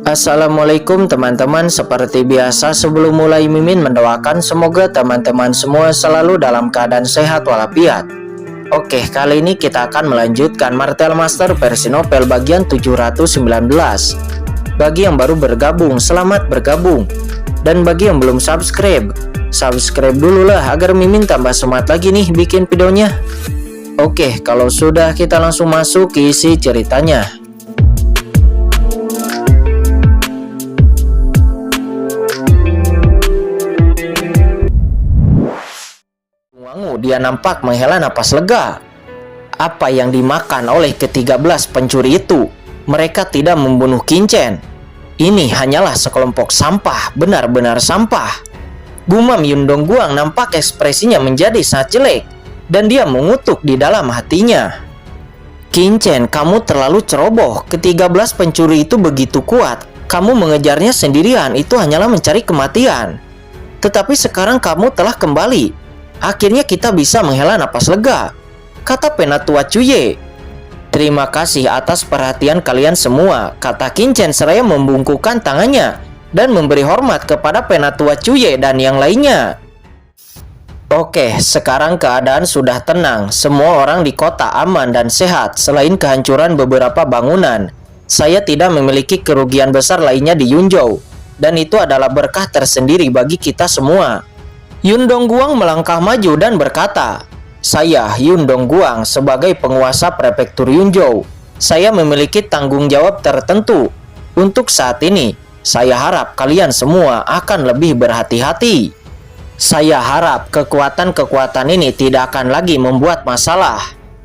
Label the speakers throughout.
Speaker 1: Assalamualaikum teman-teman. Seperti biasa, sebelum mulai Mimin mendoakan semoga teman-teman semua selalu dalam keadaan sehat walafiat. Oke, kali ini kita akan melanjutkan Martel Master versi novel bagian 719. Bagi yang baru bergabung, selamat bergabung. Dan bagi yang belum subscribe, subscribe dulu lah agar Mimin tambah semangat lagi nih bikin videonya. Oke, kalau sudah kita langsung masuk ke isi ceritanya. Dia nampak menghela napas lega. Apa yang dimakan oleh ke-13 pencuri itu? Mereka tidak membunuh Kincen. Ini hanyalah sekelompok sampah, benar-benar sampah. Gumam Yundong Guang nampak ekspresinya menjadi sangat jelek, dan dia mengutuk di dalam hatinya. Kincen, kamu terlalu ceroboh. Ke-13 pencuri itu begitu kuat. Kamu mengejarnya sendirian, itu hanyalah mencari kematian. Tetapi sekarang kamu telah kembali. Akhirnya kita bisa menghela napas lega, kata Penatua Cuye. Terima kasih atas perhatian kalian semua, kata Kincen seraya membungkukkan tangannya dan memberi hormat kepada Penatua Cuye dan yang lainnya. Oke, sekarang keadaan sudah tenang. Semua orang di kota aman dan sehat selain kehancuran beberapa bangunan. Saya tidak memiliki kerugian besar lainnya di Yunzhou, dan itu adalah berkah tersendiri bagi kita semua. Yundong Guang melangkah maju dan berkata, saya Yundong Guang sebagai penguasa prefektur Yunzhou. Saya memiliki tanggung jawab tertentu. Untuk saat ini, saya harap kalian semua akan lebih berhati-hati. Saya harap kekuatan-kekuatan ini tidak akan lagi membuat masalah.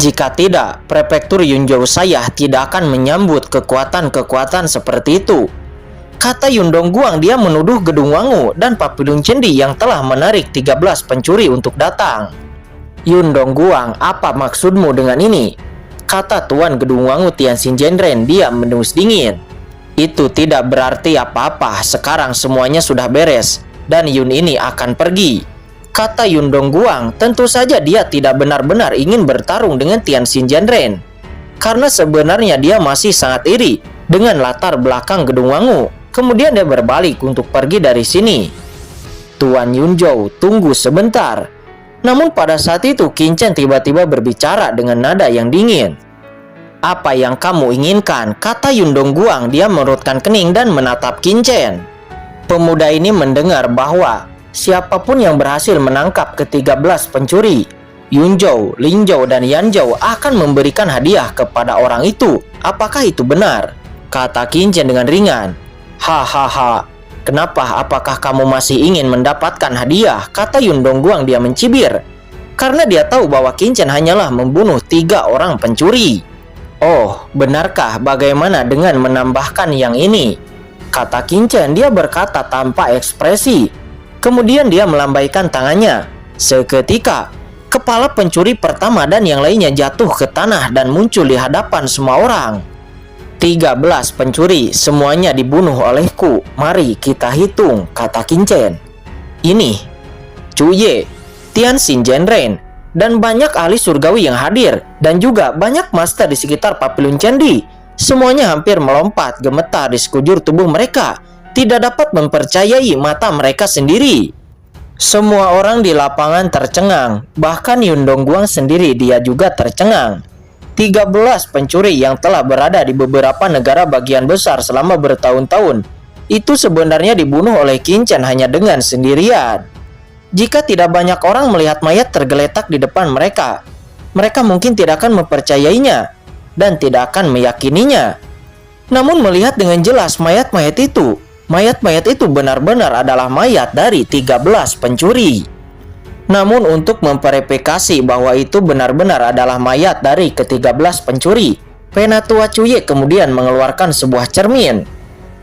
Speaker 1: Jika tidak, prefektur Yunzhou saya tidak akan menyambut kekuatan-kekuatan seperti itu. Kata Yundong Guang. Dia menuduh Gedung Wangu dan Papilun Cendi yang telah menarik 13 pencuri untuk datang. Yundong Guang, apa maksudmu dengan ini? Kata Tuan Gedung Wangu Tianxin Genren. Dia mendengus dingin. Itu tidak berarti apa-apa. Sekarang semuanya sudah beres dan Yun ini akan pergi. Kata Yundong Guang. Tentu saja dia tidak benar-benar ingin bertarung dengan Tianxin Genren, karena sebenarnya dia masih sangat iri dengan latar belakang Gedung Wangu. Kemudian dia berbalik untuk pergi dari sini. Tuan Yunzhou, tunggu sebentar. Namun pada saat itu Kincen tiba-tiba berbicara dengan nada yang dingin. Apa yang kamu inginkan? Kata Yundong Guang. Dia merutkan kening dan menatap Kincen. Pemuda ini mendengar bahwa siapapun yang berhasil menangkap ke-13 pencuri, Yunzhou, Linzhou, dan Yanzhou akan memberikan hadiah kepada orang itu. Apakah itu benar? Kata Kincen dengan ringan. Hahaha, kenapa? Apakah kamu masih ingin mendapatkan hadiah? Kata Yundong Guang. Dia mencibir karena dia tahu bahwa Kincen hanyalah membunuh 3 orang pencuri. Oh, benarkah? Bagaimana dengan menambahkan yang ini? Kata Kincen. Dia berkata tanpa ekspresi. Kemudian dia melambaikan tangannya. Seketika, kepala pencuri pertama dan yang lainnya jatuh ke tanah dan muncul di hadapan semua orang. 13 pencuri, semuanya dibunuh olehku. Mari kita hitung, kata Kincen. Ini Cuye, Tianxin Genren, dan banyak ahli surgawi yang hadir, dan juga banyak master di sekitar Papilun Cendi. Semuanya hampir melompat gemetar di sekujur tubuh mereka. Tidak dapat mempercayai mata mereka sendiri. Semua orang di lapangan tercengang. Bahkan Yundong Guang sendiri, dia juga tercengang. 13 pencuri yang telah berada di beberapa negara bagian besar selama bertahun-tahun itu sebenarnya dibunuh oleh Kincen hanya dengan sendirian. Jika tidak banyak orang melihat mayat tergeletak di depan mereka, mereka mungkin tidak akan mempercayainya dan tidak akan meyakininya. Namun melihat dengan jelas mayat-mayat itu benar-benar adalah mayat dari 13 pencuri. Namun untuk memverifikasi bahwa itu benar-benar adalah mayat dari ke-13 pencuri, Penatua Cuye kemudian mengeluarkan sebuah cermin.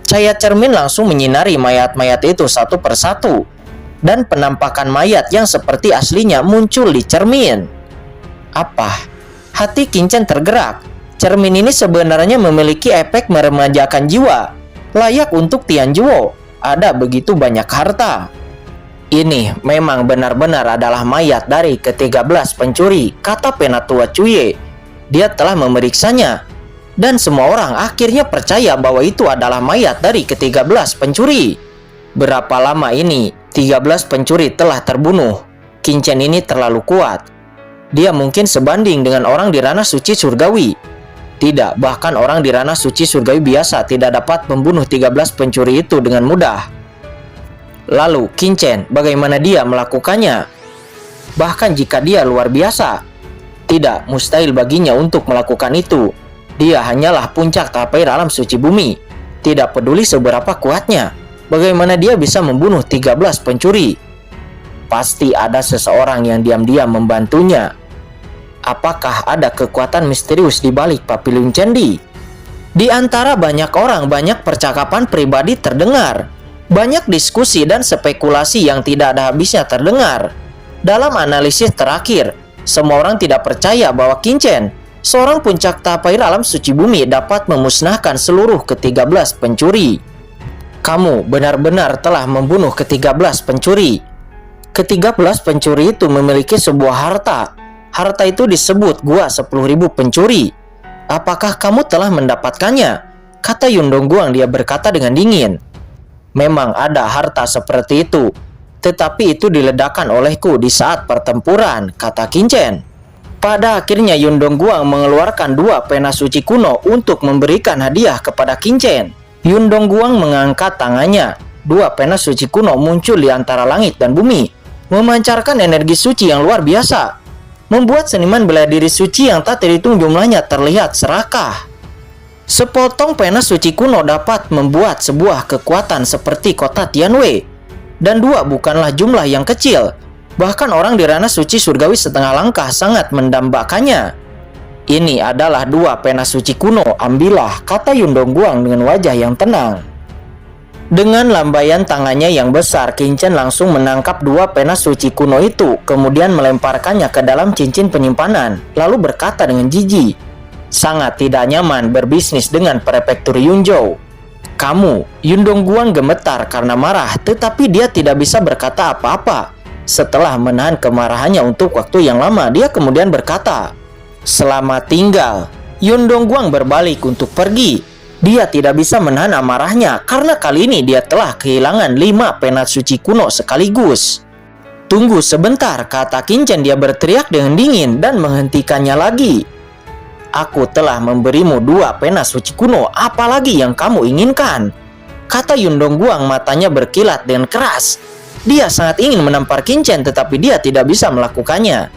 Speaker 1: Cahaya cermin langsung menyinari mayat-mayat itu satu persatu, dan penampakan mayat yang seperti aslinya muncul di cermin. Apa? Hati Kincen tergerak. Cermin ini sebenarnya memiliki efek meremajakan jiwa, layak untuk Tianzhuo. Ada begitu banyak harta. Ini memang benar-benar adalah mayat dari ke-13 pencuri, kata Penatua Cuye. Dia telah memeriksanya. Dan semua orang akhirnya percaya bahwa itu adalah mayat dari ke-13 pencuri. Berapa lama ini 13 pencuri telah terbunuh? Qin Chen ini terlalu kuat. Dia mungkin sebanding dengan orang di ranah suci surgawi. Tidak, bahkan orang di ranah suci surgawi biasa tidak dapat membunuh 13 pencuri itu dengan mudah. Lalu Qin Chen, bagaimana dia melakukannya? Bahkan jika dia luar biasa, tidak mustahil baginya untuk melakukan itu. Dia hanyalah puncak tapai alam suci bumi. Tidak peduli seberapa kuatnya, bagaimana dia bisa membunuh 13 pencuri? Pasti ada seseorang yang diam-diam membantunya. Apakah ada kekuatan misterius di balik Papillon Candi? Di antara banyak orang, banyak percakapan pribadi terdengar. Banyak diskusi dan spekulasi yang tidak ada habisnya terdengar. Dalam analisis terakhir, semua orang tidak percaya bahwa Qin Chen, seorang puncak tapai alam suci bumi, dapat memusnahkan seluruh ke-13 pencuri. Kamu benar-benar telah membunuh ke-13 pencuri. Ke-13 pencuri itu memiliki sebuah harta. Harta itu disebut Gua 10.000 pencuri. Apakah kamu telah mendapatkannya? Kata Yundong Guang, dia berkata dengan dingin. Memang ada harta seperti itu, tetapi itu diledakkan olehku di saat pertempuran, kata Qin Chen. Pada akhirnya Yundong Guang mengeluarkan 2 pena suci kuno untuk memberikan hadiah kepada Qin Chen. Yundong Guang mengangkat tangannya. 2 pena suci kuno muncul di antara langit dan bumi, memancarkan energi suci yang luar biasa, membuat seniman bela diri suci yang tak terhitung jumlahnya terlihat serakah. Sepotong pena suci kuno dapat membuat sebuah kekuatan seperti kota Tianwei, dan 2 bukanlah jumlah yang kecil. Bahkan orang di ranah suci surgawi setengah langkah sangat mendambakannya. Ini adalah 2 pena suci kuno, ambillah, kata Yundong Guang dengan wajah yang tenang. Dengan lambaian tangannya yang besar, Qin Chen langsung menangkap 2 pena suci kuno itu, kemudian melemparkannya ke dalam cincin penyimpanan, lalu berkata dengan jijik, sangat tidak nyaman berbisnis dengan prefektur Yunzhou. Kamu, Yundong Guang gemetar karena marah, tetapi dia tidak bisa berkata apa-apa. Setelah menahan kemarahannya untuk waktu yang lama, dia kemudian berkata, selamat tinggal. Yundong Guang berbalik untuk pergi. Dia tidak bisa menahan amarahnya karena kali ini dia telah kehilangan 5 pena suci kuno sekaligus. Tunggu sebentar, kata Qin Chen, dia berteriak dengan dingin dan menghentikannya lagi. Aku telah memberimu 2 pena suci kuno, apalagi yang kamu inginkan? Kata Yundong Guang, matanya berkilat dengan keras. Dia sangat ingin menampar Qin Chen, tetapi dia tidak bisa melakukannya.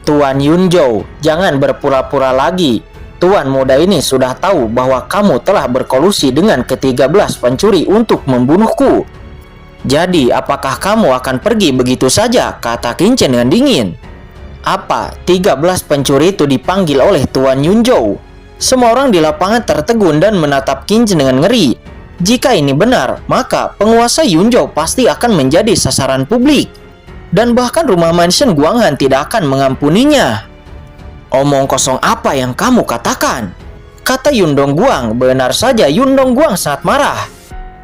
Speaker 1: Tuan Yunzhou, jangan berpura-pura lagi. Tuan muda ini sudah tahu bahwa kamu telah berkolusi dengan ke-13 pencuri untuk membunuhku. Jadi, apakah kamu akan pergi begitu saja? Kata Qin Chen dengan dingin. Apa 13 pencuri itu dipanggil oleh Tuan Yunzhou? Semua orang di lapangan tertegun dan menatap Qin Chen dengan ngeri. Jika ini benar, maka penguasa Yunzhou pasti akan menjadi sasaran publik. Dan bahkan rumah mansion Guanghan tidak akan mengampuninya. Omong kosong apa yang kamu katakan? Kata Yundong Guang. Benar saja, Yundong Guang sangat marah.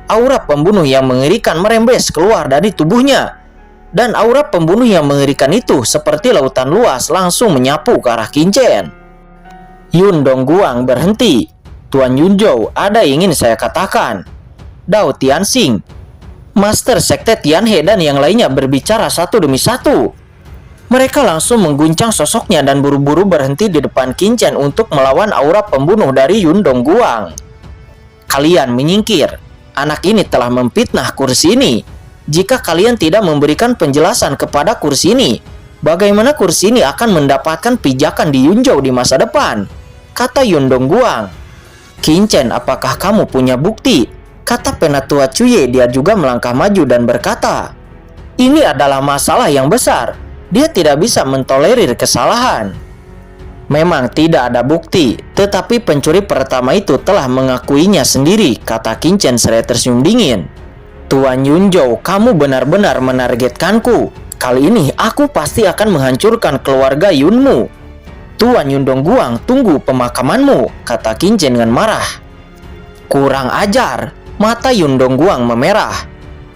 Speaker 1: Aura pembunuh yang mengerikan merembes keluar dari tubuhnya. Dan aura pembunuh yang mengerikan itu seperti lautan luas langsung menyapu ke arah Qin Chen. Yundong Guang berhenti. Tuan Yunzhou, ada yang ingin saya katakan. Dao Tianxing, Master Sekte Tianhe dan yang lainnya berbicara satu demi satu. Mereka langsung mengguncang sosoknya dan buru-buru berhenti di depan Qin Chen untuk melawan aura pembunuh dari Yundong Guang. Kalian menyingkir. Anak ini telah memfitnah kursi ini. Jika kalian tidak memberikan penjelasan kepada kursi ini, bagaimana kursi ini akan mendapatkan pijakan di Yunzhou di masa depan? Kata Yundong Guang. Qin Chen, apakah kamu punya bukti? Kata Penatua Cuye. Dia juga melangkah maju dan berkata, ini adalah masalah yang besar. Dia tidak bisa mentolerir kesalahan. Memang tidak ada bukti, tetapi pencuri pertama itu telah mengakuinya sendiri, kata Qin Chen seraya tersenyum dingin. Tuan Yunzhou, kamu benar-benar menargetkanku. Kali ini aku pasti akan menghancurkan keluarga Yunmu. Tuan Yundong Guang, tunggu pemakamanmu, kata Qin Chen dengan marah. Kurang ajar. Mata Yundong Guang memerah.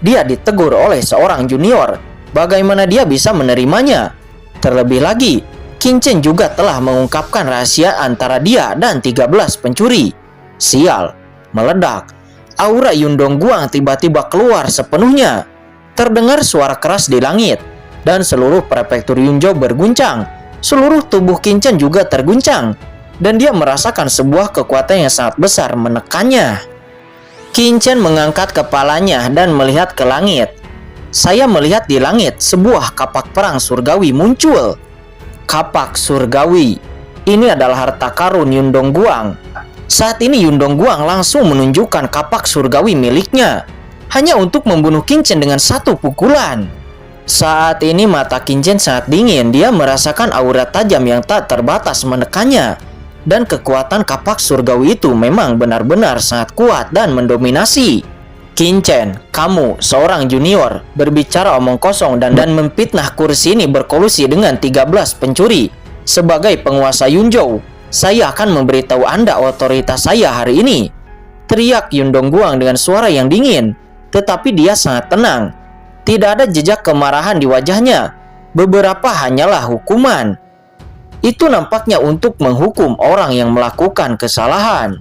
Speaker 1: Dia ditegur oleh seorang junior. Bagaimana dia bisa menerimanya? Terlebih lagi, Qin juga telah mengungkapkan rahasia antara dia dan 13 pencuri. Sial, meledak. Aura Yun Dongguang tiba-tiba keluar sepenuhnya. Terdengar suara keras di langit, dan seluruh prefektur Yunzhou berguncang. Seluruh tubuh Qin juga terguncang, dan dia merasakan sebuah kekuatan yang sangat besar menekannya. Qin mengangkat kepalanya dan melihat ke langit. Saya melihat di langit sebuah kapak perang surgawi muncul. Kapak surgawi. Ini adalah harta karun Yun Dongguang. Saat ini Yun Dongguang langsung menunjukkan kapak surgawi miliknya, hanya untuk membunuh Qin dengan satu pukulan. Saat ini mata Qin sangat dingin. Dia merasakan aura tajam yang tak terbatas menekannya. Dan kekuatan kapak surgawi itu memang benar-benar sangat kuat dan mendominasi. Qin, kamu seorang junior, berbicara omong kosong dan memfitnah kursi ini berkolusi dengan 13 pencuri. Sebagai penguasa Yunzhou, saya akan memberitahu Anda otoritas saya hari ini. Teriak Yun Dongguang dengan suara yang dingin, tetapi dia sangat tenang. Tidak ada jejak kemarahan di wajahnya. Beberapa hanyalah hukuman. Itu nampaknya untuk menghukum orang yang melakukan kesalahan.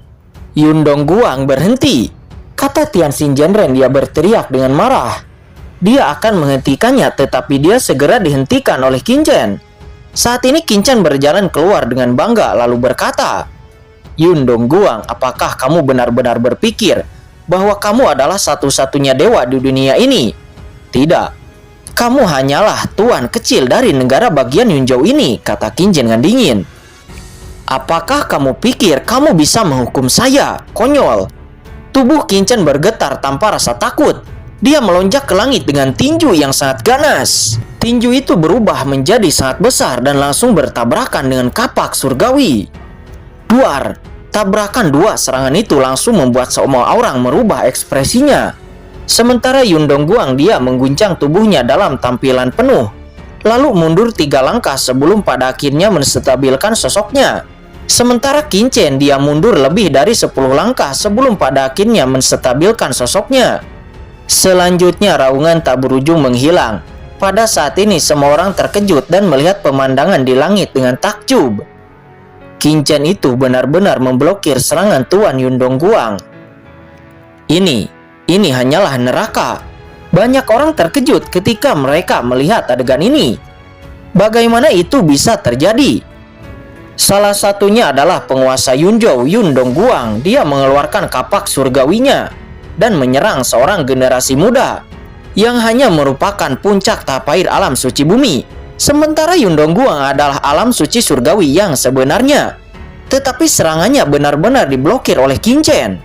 Speaker 1: Yun Dongguang berhenti. Kata Tianxin Jianren, dia berteriak dengan marah. Dia akan menghentikannya, tetapi dia segera dihentikan oleh Qin. Saat ini Qin berjalan keluar dengan bangga lalu berkata, Yun Dongguang, apakah kamu benar-benar berpikir bahwa kamu adalah satu-satunya dewa di dunia ini? Tidak. Kamu hanyalah tuan kecil dari negara bagian Yunzhou ini, kata Qin dengan dingin. Apakah kamu pikir kamu bisa menghukum saya? Konyol. Tubuh Qin bergetar tanpa rasa takut. Dia melonjak ke langit dengan tinju yang sangat ganas. Tinju itu berubah menjadi sangat besar dan langsung bertabrakan dengan kapak surgawi. Duar. Tabrakan dua serangan itu langsung membuat semua orang merubah ekspresinya. Sementara Yun Dongguang, dia mengguncang tubuhnya dalam tampilan penuh, lalu mundur 3 langkah sebelum pada akhirnya menstabilkan sosoknya. Sementara Qin, dia mundur lebih dari 10 langkah sebelum pada akhirnya menstabilkan sosoknya. Selanjutnya raungan tak berujung menghilang. Pada saat ini semua orang terkejut dan melihat pemandangan di langit dengan takjub. Qin itu benar-benar memblokir serangan Tuan Yun Dongguang. Ini hanyalah neraka. Banyak orang terkejut ketika mereka melihat adegan ini. Bagaimana itu bisa terjadi? Salah satunya adalah penguasa Yunzhou, Yun Dongguang. Dia mengeluarkan kapak surgawinya dan menyerang seorang generasi muda yang hanya merupakan puncak tahap air alam suci bumi. Sementara Yun Dongguang adalah alam suci surgawi yang sebenarnya. Tetapi serangannya benar-benar diblokir oleh Qin.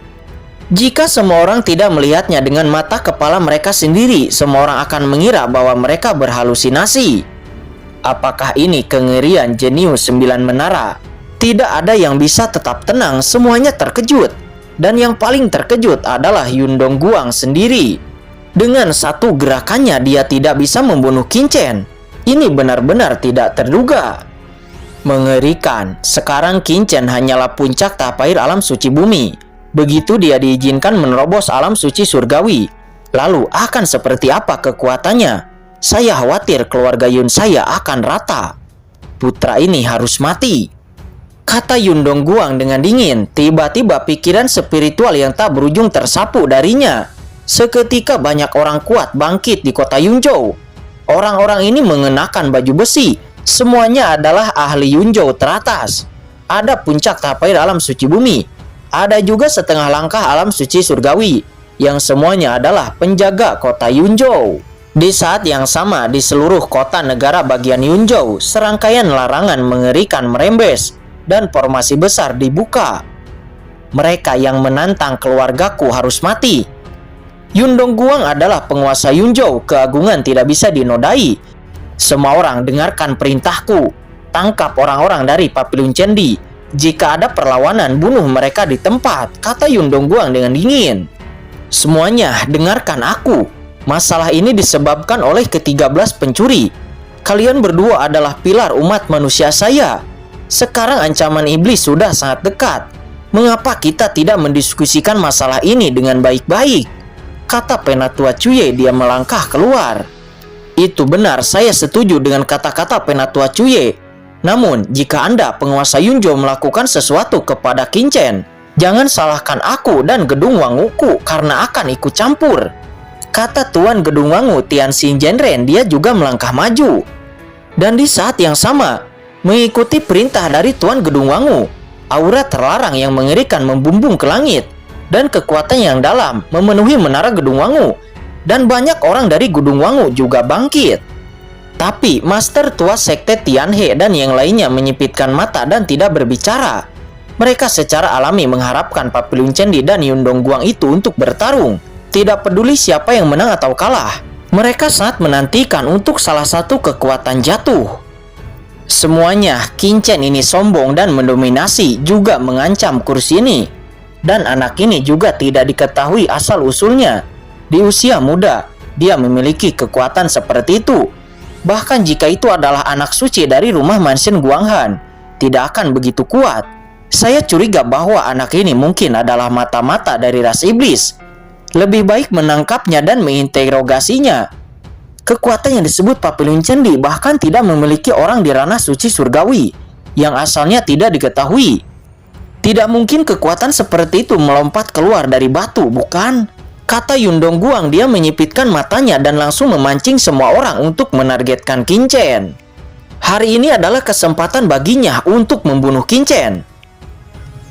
Speaker 1: Jika semua orang tidak melihatnya dengan mata kepala mereka sendiri, semua orang akan mengira bahwa mereka berhalusinasi. Apakah ini kengerian jenius 9 menara? Tidak ada yang bisa tetap tenang, semuanya terkejut. Dan yang paling terkejut adalah Yun Dongguang sendiri. Dengan satu gerakannya dia tidak bisa membunuh Qin. Ini benar-benar tidak terduga. Mengerikan, sekarang Qin hanyalah puncak tahap air alam suci bumi. Begitu dia diizinkan menerobos alam suci surgawi, lalu akan seperti apa kekuatannya? Saya khawatir keluarga Yun saya akan rata. Putra ini harus mati, kata Yun Dongguang dengan dingin. Tiba-tiba pikiran spiritual yang tak berujung tersapu darinya. Seketika banyak orang kuat bangkit di kota Yunzhou. Orang-orang ini mengenakan baju besi. Semuanya adalah ahli Yunzhou teratas. Ada puncak tahap air alam suci bumi. Ada juga setengah langkah alam suci surgawi, yang semuanya adalah penjaga kota Yunzhou. Di saat yang sama, di seluruh kota negara bagian Yunzhou, serangkaian larangan mengerikan merembes dan formasi besar dibuka. Mereka yang menantang keluargaku harus mati. Yun Dongguang adalah penguasa Yunzhou, keagungan tidak bisa dinodai. Semua orang dengarkan perintahku. Tangkap orang-orang dari Papilun Cendi. Jika ada perlawanan, bunuh mereka di tempat, kata Yun Dongguang dengan dingin. Semuanya dengarkan aku. Masalah ini disebabkan oleh ke-13 pencuri. Kalian berdua adalah pilar umat manusia saya. Sekarang ancaman iblis sudah sangat dekat. Mengapa kita tidak mendiskusikan masalah ini dengan baik-baik? Kata Penatua Cuye, dia melangkah keluar. Itu benar, saya setuju dengan kata-kata Penatua Cuye. Namun, jika Anda penguasa Yunzhou melakukan sesuatu kepada Qin Chen, jangan salahkan aku dan Gedung Wanguku karena akan ikut campur. Kata Tuan Gedung Wangu Tian Xinjianren, dia juga melangkah maju. Dan di saat yang sama, mengikuti perintah dari Tuan Gedung Wangu, aura terlarang yang mengerikan membumbung ke langit, dan kekuatan yang dalam memenuhi menara Gedung Wangu, dan banyak orang dari Gedung Wangu juga bangkit. Tapi Master Tua Sekte Tianhe dan yang lainnya menyipitkan mata dan tidak berbicara. Mereka secara alami mengharapkan Papilun Cendi dan Yundong Guang itu untuk bertarung, tidak peduli siapa yang menang atau kalah. Mereka sangat menantikan untuk salah satu kekuatan jatuh. Semuanya, Qin Chen ini sombong dan mendominasi, juga mengancam kursi ini. Dan anak ini juga tidak diketahui asal-usulnya. Di usia muda, dia memiliki kekuatan seperti itu. Bahkan jika itu adalah anak suci dari rumah mansion Guanghan, tidak akan begitu kuat. Saya curiga bahwa anak ini mungkin adalah mata-mata dari ras iblis. Lebih baik menangkapnya dan menginterogasinya. Kekuatan yang disebut Papilun Cendi bahkan tidak memiliki orang di ranah suci surgawi, yang asalnya tidak diketahui. Tidak mungkin kekuatan seperti itu melompat keluar dari batu, bukan? Kata Yundong Guang, dia menyipitkan matanya dan langsung memancing semua orang untuk menargetkan Qin Chen. Hari ini adalah kesempatan baginya untuk membunuh Qin Chen.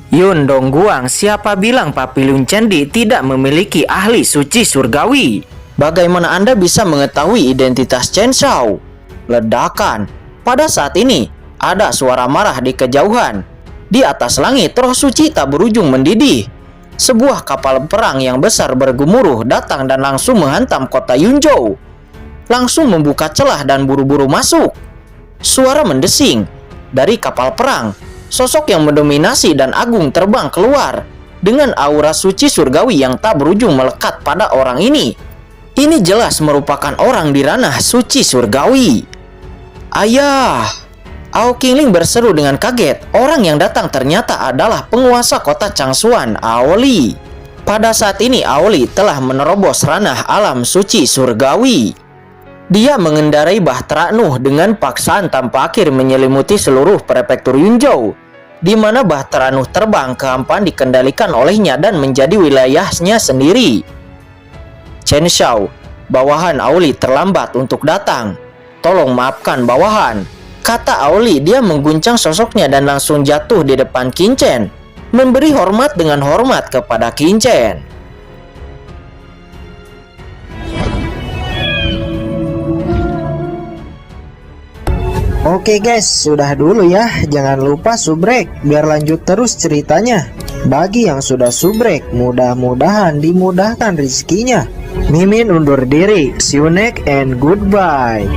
Speaker 1: Yundong Guang, siapa bilang Papilun Cendi tidak memiliki ahli suci surgawi? Bagaimana Anda bisa mengetahui identitas Chen Shao? Ledakan. Pada saat ini, ada suara marah di kejauhan. Di atas langit, roh suci tak berujung mendidih. Sebuah kapal perang yang besar bergemuruh datang dan langsung menghantam kota Yunzhou. Langsung membuka celah dan buru-buru masuk. Suara mendesing. Dari kapal perang, sosok yang mendominasi dan agung terbang keluar dengan aura suci surgawi yang tak berujung melekat pada orang ini. Ini jelas merupakan orang di ranah suci surgawi. Ayah! Ao Qingling berseru dengan kaget. Orang yang datang ternyata adalah penguasa kota Changshuan, Ao Li. Pada saat ini Ao Li telah menerobos ranah alam suci surgawi. Dia mengendarai Bahtera Nuh dengan paksaan tanpa akhir menyelimuti seluruh prefektur Yunzhou, di mana Bahtera Nuh terbang ke hampan dikendalikan olehnya dan menjadi wilayahnya sendiri. Chen Shao, bawahan Ao Li terlambat untuk datang. Tolong maafkan bawahan. Kata Ao Li, dia mengguncang sosoknya dan langsung jatuh di depan Qin Chen, memberi hormat dengan hormat kepada Qin Chen.
Speaker 2: Oke guys, sudah dulu ya. Jangan lupa subrek biar lanjut terus ceritanya. Bagi yang sudah subrek, mudah-mudahan dimudahkan rezekinya. Mimin undur diri. See you next and goodbye.